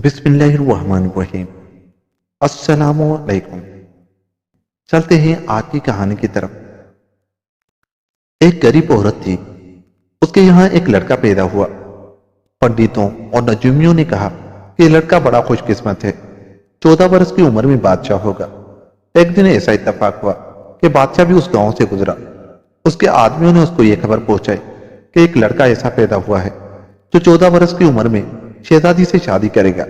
بسم اللہ الرحمن الرحیم۔ السلام علیکم۔ چلتے ہیں آج کی کہانی کی طرف۔ ایک غریب عورت تھی، اس کے یہاں ایک لڑکا پیدا ہوا۔ پنڈتوں اور نجومیوں نے کہا کہ یہ لڑکا بڑا خوش قسمت ہے، 14 برس کی عمر میں بادشاہ ہوگا۔ ایک دن ایسا اتفاق ہوا کہ بادشاہ بھی اس گاؤں سے گزرا۔ اس کے آدمیوں نے اس کو یہ خبر پہنچائی کہ ایک لڑکا ایسا پیدا ہوا ہے جو 14 برس کی عمر میں شہزادی سے شادی کرے گا۔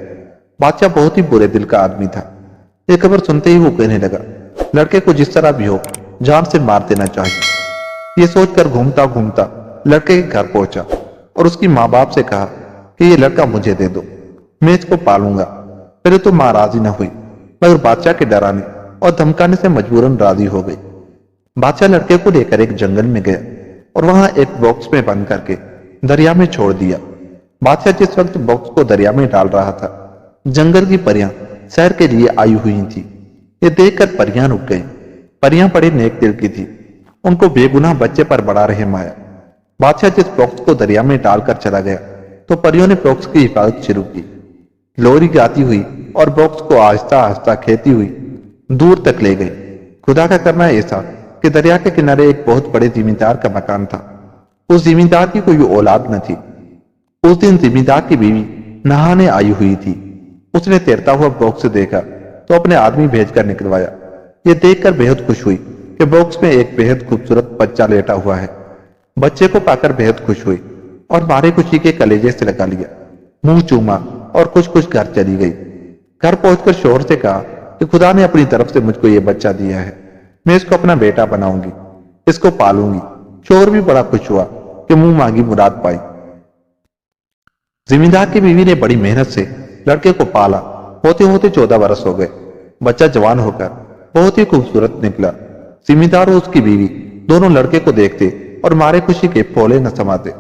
بادشاہ بہت ہی برے دل کا آدمی تھا۔ یہ خبر سنتے ہی وہ کہنے لگا، لڑکے کو جس طرح بھی ہو جان سے مار دینا چاہیے۔ یہ سوچ کر گھومتا گھومتا لڑکے کے گھر پہنچا اور اس کی ماں باپ سے کہا کہ یہ لڑکا مجھے دے دو، میں اس کو پالوں گا۔ پہلے تو ماں راضی نہ ہوئی، مگر بادشاہ کے ڈرانے اور دھمکانے سے مجبوراً راضی ہو گئی۔ بادشاہ لڑکے کو لے کر ایک جنگل میں گیا اور وہاں ایک باکس میں بند کر کے دریا میں چھوڑ دیا۔ بادشاہ جس وقت باکس کو دریا میں ڈال رہا تھا، جنگل کی پریاں سیر کے لیے آئی ہوئی تھی۔ یہ دیکھ کر پریاں رک گئیں۔ پریاں بڑے نیک دل کی تھی، ان کو بے گناہ بچے پر بڑا رحم آیا۔ بادشاہ جس باکس کو دریا میں ڈال کر چلا گیا تو پریوں نے باکس کی حفاظت شروع کی، لوری گاتی ہوئی اور باکس کو آہستہ آہستہ کھیتی ہوئی دور تک لے گئی۔ خدا کا کرنا ایسا کہ دریا کے کنارے ایک بہت بڑے زمیندار کا مکان تھا۔ اس زمیندار کی کوئی اولاد نہ تھی۔ اس دن زمیندار کی بیوی نہانے آئی ہوئی تھی۔ اس نے تیرتا ہوا باکس دیکھا تو اپنے آدمی بھیج کر نکلوایا۔ یہ دیکھ کر بہت خوش ہوئی کہ باکس میں ایک بہت خوبصورت بچہ لیٹا ہوا ہے۔ بچے کو پا کر بہت خوش ہوئی اور مارے خوشی کے کلیجے سے لگا لیا، منہ چوما اور کچھ کچھ گھر چلی گئی۔ گھر پہنچ کر شوہر سے کہا کہ خدا نے اپنی طرف سے مجھ کو یہ بچہ دیا ہے، میں اس کو اپنا بیٹا بناؤں گی، اس کو پالوں گی۔ شوہر بھی بڑا خوش ہوا کہ منہ مانگی مراد پائی۔ زمیندار کی بیوی نے بڑی محنت سے لڑکے کو پالا۔ ہوتے ہوتے 14 برس ہو گئے۔ بچہ جوان ہو کر بہت ہی خوبصورت نکلا۔ زمیندار اور اس کی بیوی دونوں لڑکے کو دیکھتے اور مارے خوشی کے پھولے نہ سماتے۔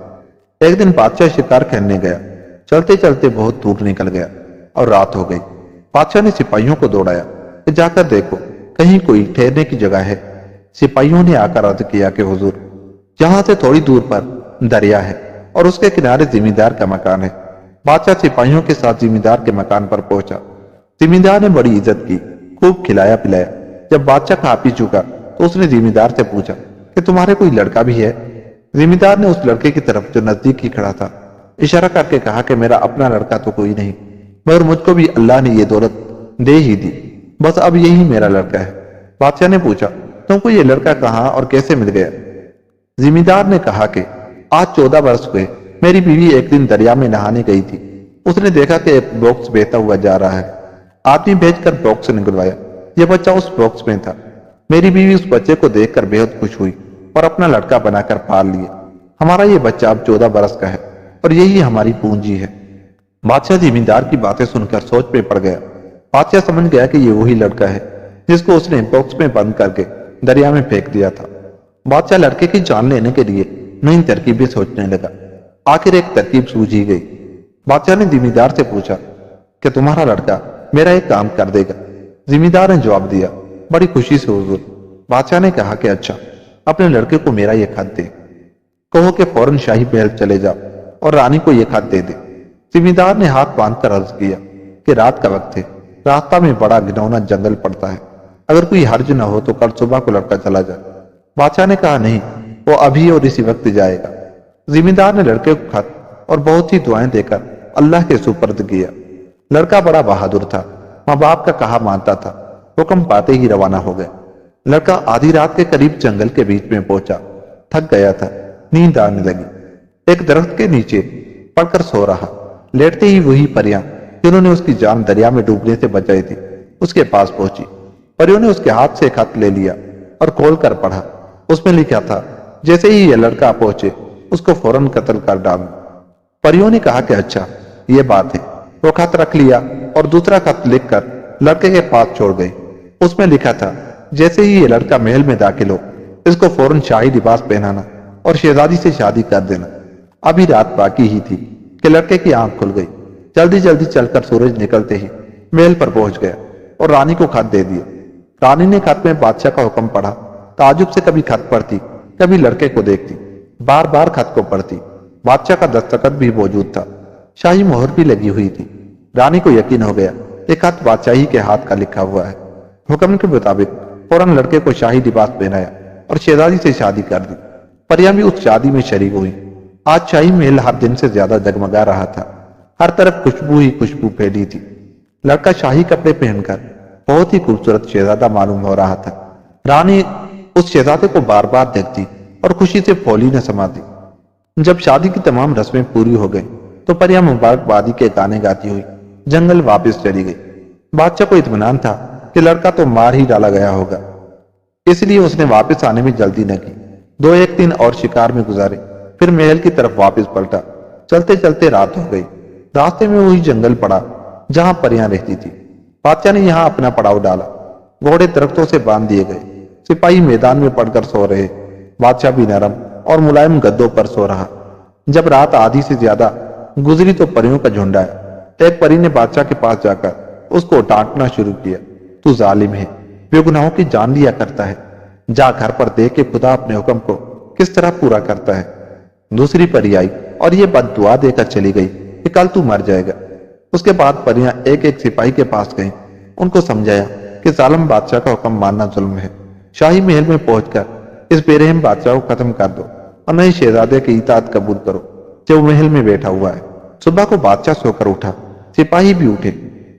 ایک دن بادشاہ شکار کھیلنے گیا۔ چلتے چلتے بہت دور نکل گیا اور رات ہو گئی۔ بادشاہ نے سپاہیوں کو دوڑایا کہ جا کر دیکھو کہیں کوئی ٹھہرنے کی جگہ ہے۔ سپاہیوں نے آ کر عرض کیا کہ حضور، جہاں سے تھوڑی دور پر دریا ہے اور اس کے کنارے زمیندار کا مکان ہے۔ بادشاہ سپاہیوں کے ساتھ زمیندار کے مکان پر پہنچا۔ زمیندار نے بڑی عزت کی، خوب کھلایا پلایا۔ جب بادشاہ کھا پی چکا تو اس نے زمیندار سے پوچھا کہ تمہارے کوئی لڑکا بھی ہے؟ زمیندار نے اس لڑکے کی طرف جو نزدیک ہی کھڑا تھا اشارہ کر کے کہا کہ میرا اپنا لڑکا تو کوئی نہیں، مگر مجھ کو بھی اللہ نے یہ دولت دے ہی دی، بس اب یہی میرا لڑکا ہے۔ بادشاہ نے پوچھا تم کو یہ لڑکا کہاں اور کیسے مل گیا؟ زمیندار نے کہا کہ آج 14 برس ہوئے، میری بیوی ایک دن دریا میں نہانے گئی تھی۔ اس نے دیکھا کہ ایک باکس بہتا ہوا جا رہا ہے۔ آدمی بھیج کر باکس نکلوایا۔ یہ بچہ اس باکس میں تھا۔ میری بیوی اس بچے کو دیکھ کر بہت خوش ہوئی اور اپنا لڑکا بنا کر پال لیا۔ ہمارا یہ بچہ اب 14 برس کا ہے اور یہی ہماری پونجی ہے۔ بادشاہ زمیندار کی باتیں سن کر سوچ میں پڑ گیا۔ بادشاہ سمجھ گیا کہ یہ وہی لڑکا ہے جس کو اس نے باکس میں بند کر کے دریا میں پھینک دیا تھا۔ بادشاہ لڑکے کی جان لینے کے لیے نئی ترکیبیں سوچنے لگا۔ آخر ایک ترکیب سوجھی گئی۔ بادشاہ نے زمیندار سے پوچھا کہ تمہارا لڑکا میرا ایک کام کر دے گا؟ زمیندار نے جواب دیا بڑی خوشی سے حضور۔ بادشاہ نے کہا کہ اچھا، اپنے لڑکے کو میرا یہ خط دے، کہو کہ فوراً شاہی محل چلے جاؤ اور رانی کو یہ خط دے دے۔ زمیندار نے ہاتھ باندھ کر عرض کیا کہ رات کا وقت ہے، راستہ میں بڑا گھناؤنا جنگل پڑتا ہے، اگر کوئی حرج نہ ہو تو کل صبح کو لڑکا چلا جائے۔ بادشاہ نے کہا نہیں، وہ ابھی اور اسی وقت جائے گا۔ زمیندار نے لڑکے کو خط اور بہت ہی دعائیں دے کر اللہ کے سپرد کیا۔ لڑکا بڑا بہادر تھا، ماں باپ کا کہا مانتا تھا۔ حکم پاتے ہی روانہ ہو گئے۔ لڑکا آدھی رات کے قریب جنگل کے بیچ میں پہنچا۔ تھک گیا تھا، نیند آنے لگی۔ ایک درخت کے نیچے پڑ کر سو رہا۔ لیٹتے ہی وہی پریاں جنہوں نے اس کی جان دریا میں ڈوبنے سے بچائی تھی اس کے پاس پہنچی۔ پریوں نے اس کے ہاتھ سے خط لے لیا اور کھول کر پڑھا۔ اس میں لکھا تھا جیسے ہی یہ لڑکا پہنچے اس کو فوراً قتل کر ڈالنا۔ پریوں نے کہا کہ اچھا یہ بات ہے۔ وہ خط رکھ لیا اور دوسرا خط لکھ کر لڑکے کے پاس چھوڑ گئی۔ اس میں لکھا تھا جیسے ہی یہ لڑکا محل میں داخل ہو اس کو فوراً شاہی لباس پہنانا اور شہزادی سے شادی کر دینا۔ ابھی رات باقی ہی تھی کہ لڑکے کی آنکھ کھل گئی۔ جلدی جلدی چل کر سورج نکلتے ہی محل پر پہنچ گیا اور رانی کو خط دے دیا۔ رانی نے خط میں بادشاہ کا حکم پڑھا۔ تعجب سے کبھی خط پڑھتی، کبھی لڑکے کو دیکھتی، بار بار خط کو پڑھتی۔ بادشاہ کا دستخط بھی موجود تھا، شاہی مہر بھی لگی ہوئی تھی۔ رانی کو یقین ہو گیا کہ خط بادشاہی کے ہاتھ کا لکھا ہوا ہے۔ حکم کے مطابق فوراً لڑکے کو شاہی لباس پہنایا اور شہزادی سے شادی کر دی۔ پریاں بھی اس شادی میں شریک ہوئی۔ آج شاہی محل ہر دن سے زیادہ جگمگا رہا تھا، ہر طرف خوشبو ہی خوشبو پھیلی تھی۔ لڑکا شاہی کپڑے پہن کر بہت ہی خوبصورت شہزادہ معلوم ہو رہا تھا۔ رانی اس شہزادے کو بار بار دیکھتی اور خوشی سے پھولی نہ سماتی۔ جب شادی کی تمام رسمیں پوری ہو گئیں تو پریاں مبارکبادی کے گانے گاتی ہوئی جنگل واپس چلی گئی۔ بادشاہ کو اطمینان تھا کہ لڑکا تو مار ہی ڈالا گیا ہوگا، اس لیے اس نے واپس آنے میں جلدی نہ کی۔ 2-1 دن اور شکار میں گزارے، پھر محل کی طرف واپس پلٹا۔ چلتے چلتے رات ہو گئی۔ راستے میں وہی جنگل پڑا جہاں پریاں رہتی تھی۔ بادشاہ نے یہاں اپنا پڑاؤ ڈالا۔ گھوڑے درختوں سے باندھ دیے گئے، سپاہی میدان میں پڑ کر سو رہے، بادشاہ بھی نرم اور ملائم گدوں پر سو رہا۔ جب رات آدھی سے زیادہ گزری تو پریوں کا جھنڈ آیا۔ ایک پری نے بادشاہ کے پاس جا کر اس کو ڈانٹنا شروع کیا۔ تو ظالم ہے، بے گناہوں کی جان لیا کرتا ہے، جا گھر پر دیکھ کہ خدا اپنے حکم کو کس طرح پورا کرتا ہے۔ دوسری پری آئی اور یہ بد دعا دے کر چلی گئی کہ کل تو مر جائے گا۔ اس کے بعد پریاں ایک ایک سپاہی کے پاس گئیں، ان کو سمجھایا کہ ظالم بادشاہ کا حکم ماننا ظلم ہے۔ شاہی محل میں پہنچ کر اس بے رحم بادشاہ کو ختم کر دو اور نئے شہزادے کی اطاعت قبول کرو جو محل میں بیٹھا ہوا ہے۔ صبح کو بادشاہ سو کر اٹھا، سپاہی بھی اٹھے۔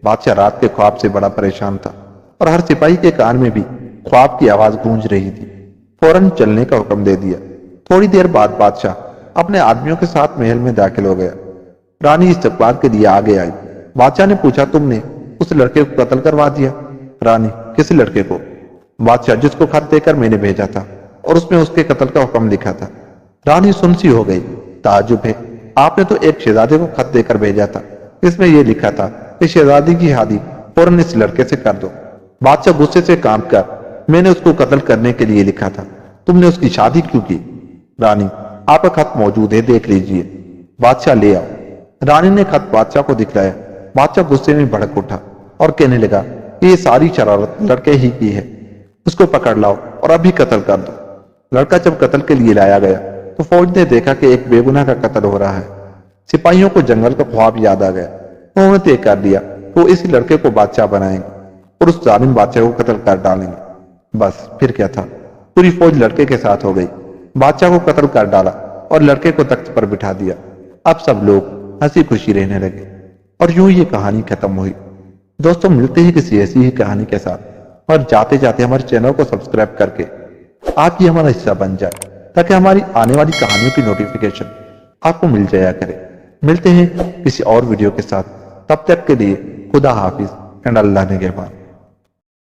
بادشاہ رات کے خواب سے بڑا پریشان تھا اور ہر سپاہی کے کان میں بھی خواب کی آواز گونج رہی تھی۔ فوراً چلنے کا حکم دے دیا۔ تھوڑی دیر بعد بادشاہ اپنے آدمیوں کے ساتھ محل میں داخل ہو گیا۔ رانی استقبال کے لیے آگے آئی۔ بادشاہ نے پوچھا، تم نے اس لڑکے کو قتل کروا دیا؟ رانی، کس لڑکے کو؟ بادشاہ، جس کو خط دے کر میں نے بھیجا تھا اور اس میں اس کے قتل کا حکم لکھا تھا۔ رانی سنسی ہو گئی۔ تعجب ہے، آپ نے تو ایک شہزادے کو خط دے کر بھیجا تھا، اس میں یہ لکھا تھا کہ شہزادی کی شادی فوراً اس لڑکے سے کر دو۔ بادشاہ غصے سے کانپ کر، میں نے اس کو قتل کرنے کے لیے لکھا تھا، تم نے اس کی شادی کیوں کی؟ رانی، آپ کا خط موجود ہے، دیکھ لیجئے۔ بادشاہ، لے آؤ۔ رانی نے خط بادشاہ کو دکھلایا۔ بادشاہ غصے میں بھڑک اٹھا اور کہنے لگا کہ یہ ساری شرارت لڑکے ہی کی ہے، اس کو پکڑ لاؤ اور ابھی قتل کر دو۔ لڑکا جب قتل کے لیے لایا گیا تو فوج نے دیکھا کہ ایک بے گناہ کا قتل ہو رہا ہے۔ سپاہیوں کو جنگل کا خواب یاد آ گیا۔ انہوں نے طے کر دیا کہ وہ اسی لڑکے کو بادشاہ بنائیں گے اور اس ظالم بادشاہ کو قتل کر ڈالیں گے۔ بس پھر کیا تھا، پوری فوج لڑکے کے ساتھ ہو گئی۔ بادشاہ کو قتل کر ڈالا اور لڑکے کو تخت پر بٹھا دیا۔ اب سب لوگ ہنسی خوشی رہنے لگے اور یوں یہ کہانی ختم ہوئی۔ دوستوں، ملتے ہیں کسی ایسی ہی کہانی کے ساتھ، اور جاتے جاتے ہمارے چینل کو سبسکرائب کر کے آپ ہی ہمارا حصہ بن جائے تاکہ ہماری آنے والی کہانیوں کی نوٹیفیکیشن آپ کو مل جایا کرے۔ ملتے ہیں کسی اور ویڈیو کے ساتھ، تب تک کے لیے خدا حافظ اینڈ اللہ نگہبان۔